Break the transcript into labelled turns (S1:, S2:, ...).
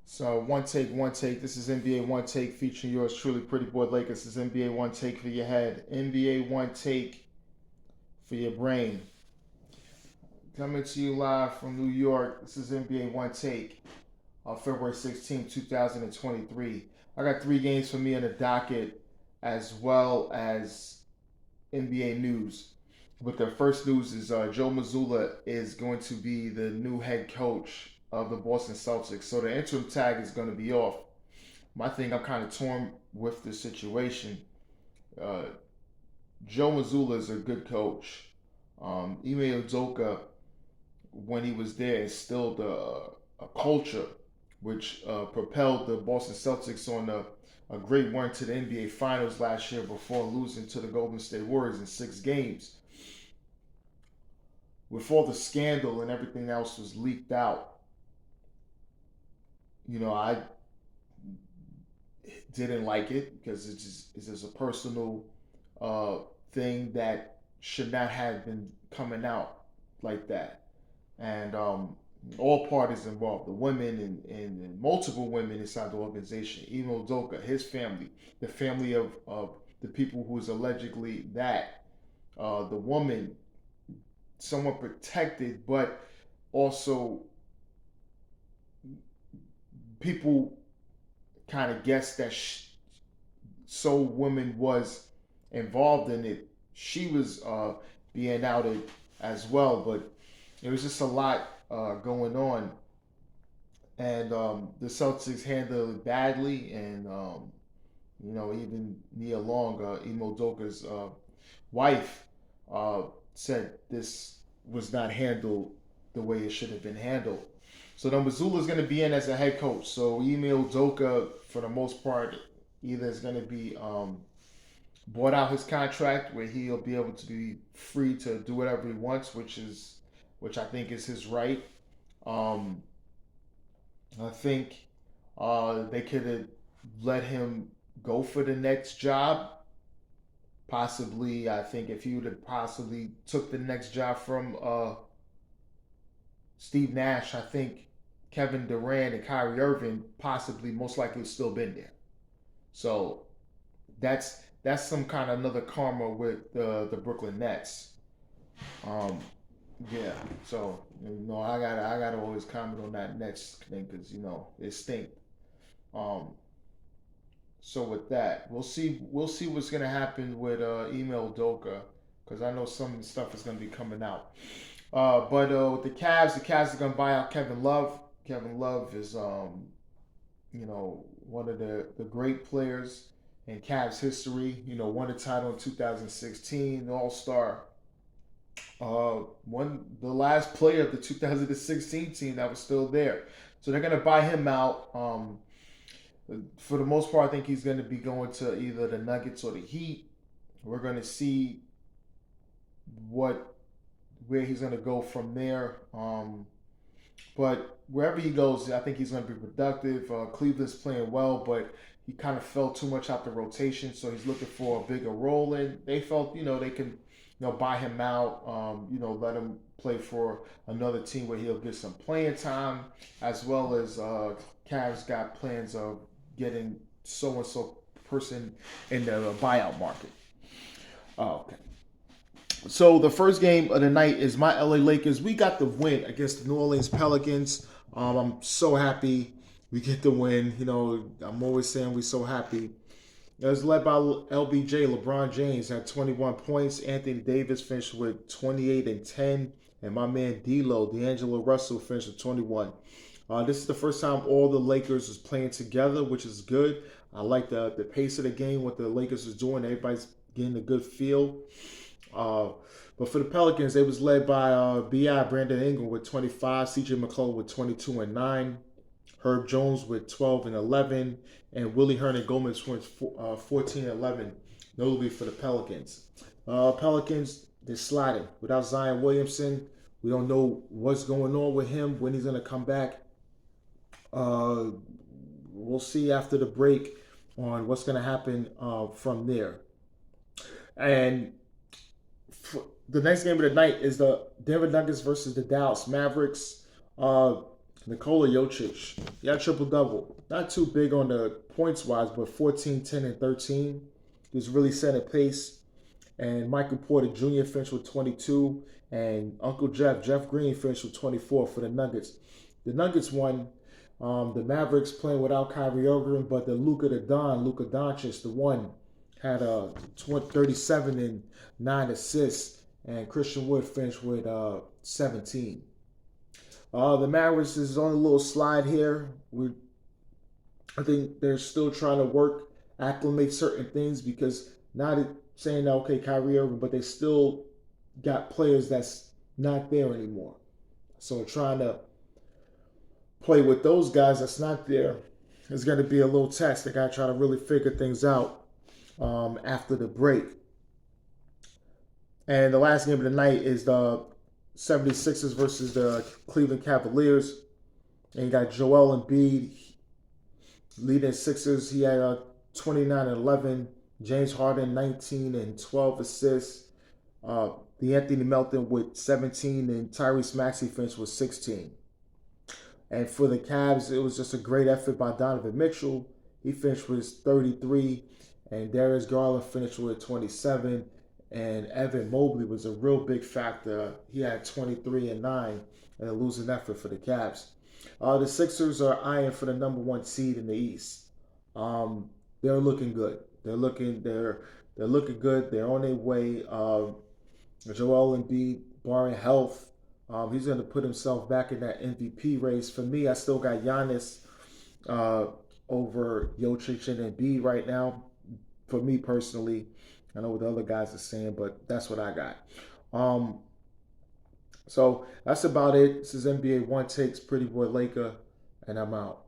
S1: So one take. This is NBA one take featuring yours truly, Pretty Boy Lakers. This is NBA one take for your head, NBA one take for your brain. Coming to you live from New York. This is NBA one take on February 16, 2023. I got three games for me on the docket, as well as NBA news. But the first news is Joe Mazulla is going to be the new head coach of the Boston Celtics. So the interim tag is going to be off. My thing, I'm kind of torn with the situation. Uh, Joe Mazulla is a good coach. Ime Udoka, when he was there, instilled a culture which propelled the Boston Celtics on a great run to the NBA Finals last year before losing to the Golden State Warriors in 6 games. With all the scandal and everything else was leaked out, I didn't like it because it's just a personal uh, thing that should not have been coming out like that. And all parties involved, the women and multiple women inside the organization, Emo Doka, his family, the family of the people who is allegedly that, the woman, somewhat protected, but also people kind of guessed that so woman was involved in it. She was being outed as well, but it was just a lot going on, and the Celtics handled it badly, and even Nia Long, Emo Doka's wife, uh, said this was not handled the way it should have been handled. So then Mazzulla is going to be in as a head coach. So Email Doka, for the most part, either is going to be bought out his contract where he'll be able to be free to do whatever he wants, which I think is his right. Um, I think they could have let him go for the next job. Possibly, I think if he would have possibly took the next job from Steve Nash, I think Kevin Durant and Kyrie Irving possibly most likely would still been there. So that's some kind of another karma with the Brooklyn Nets. Um, yeah. So I gotta always comment on that Nets thing because it stink. Um, so with that, we'll see what's gonna happen with Email Doka because I know some of the stuff is gonna be coming out. But with the Cavs are gonna buy out Kevin Love. Kevin Love is one of the great players in Cavs history. Won a title in 2016, All Star. One the last player of the 2016 team that was still there. So they're gonna buy him out. For the most part, I think he's gonna be going to either the Nuggets or the Heat. We're gonna see what where he's gonna go from there. But wherever he goes, I think he's going to be productive. Cleveland's playing well, but he kind of fell too much out the rotation, so he's looking for a bigger role. And they felt, they can, buy him out, let him play for another team where he'll get some playing time, as well as Cavs got plans of getting so and so person in the buyout market. Oh, okay. So the first game of the night is my LA Lakers. We got the win against the New Orleans Pelicans. I'm so happy we get the win. I'm always saying we're so happy. It was led by LBJ. LeBron James had 21 points. Anthony Davis finished with 28 and 10. And my man D'Angelo Russell finished with 21. This is the first time all the Lakers is playing together, which is good. I like the pace of the game, what the Lakers is doing. Everybody's getting a good feel. Uh, but for the Pelicans, they was led by Bi Brandon Ingram with 25, CJ McCollum with 22 and 9, Herb Jones with 12 and 11, and Willie Hernan Gomez with 14 and 11, notably for the Pelicans. Pelicans, they're sliding without Zion Williamson. We don't know what's going on with him, when he's going to come back. Uh, we'll see after the break on what's going to happen from there. And the next game of the night is the Denver Nuggets versus the Dallas Mavericks. Nikola Jokic, he had triple-double. Not too big on the points-wise, but 14, 10, and 13. He was really setting pace. And Michael Porter Jr. finished with 22. And Uncle Jeff Green, finished with 24 for the Nuggets. The Nuggets won. The Mavericks playing without Kyrie Irving, but the Luka Doncic, the one, had 37 and 9 assists. And Christian Wood finished with 17. The Mavericks is on a little slide here. I think they're still trying to acclimate certain things because not saying that, okay, Kyrie Irving, but they still got players that's not there anymore. So trying to play with those guys that's not there is going to be a little test. They got to try to really figure things out after the break. And the last game of the night is the 76ers versus the Cleveland Cavaliers. And you got Joel Embiid leading Sixers. He had 29 and 11. James Harden 19 and 12 assists. The Anthony Melton with 17, and Tyrese Maxey finished with 16. And for the Cavs, it was just a great effort by Donovan Mitchell. He finished with 33, and Darius Garland finished with 27. And Evan Mobley was a real big factor. He had 23 and 9 in a losing effort for the Cavs. The Sixers are eyeing for the number 1 seed in the East. They're looking good. They're looking good. They're on their way. Joel Embiid, barring health, he's going to put himself back in that MVP race. For me, I still got Giannis over Jokic and Embiid right now. For me personally, I know what the other guys are saying, but that's what I got. So that's about it. This is NBA One Takes Pretty Boy Laker, and I'm out.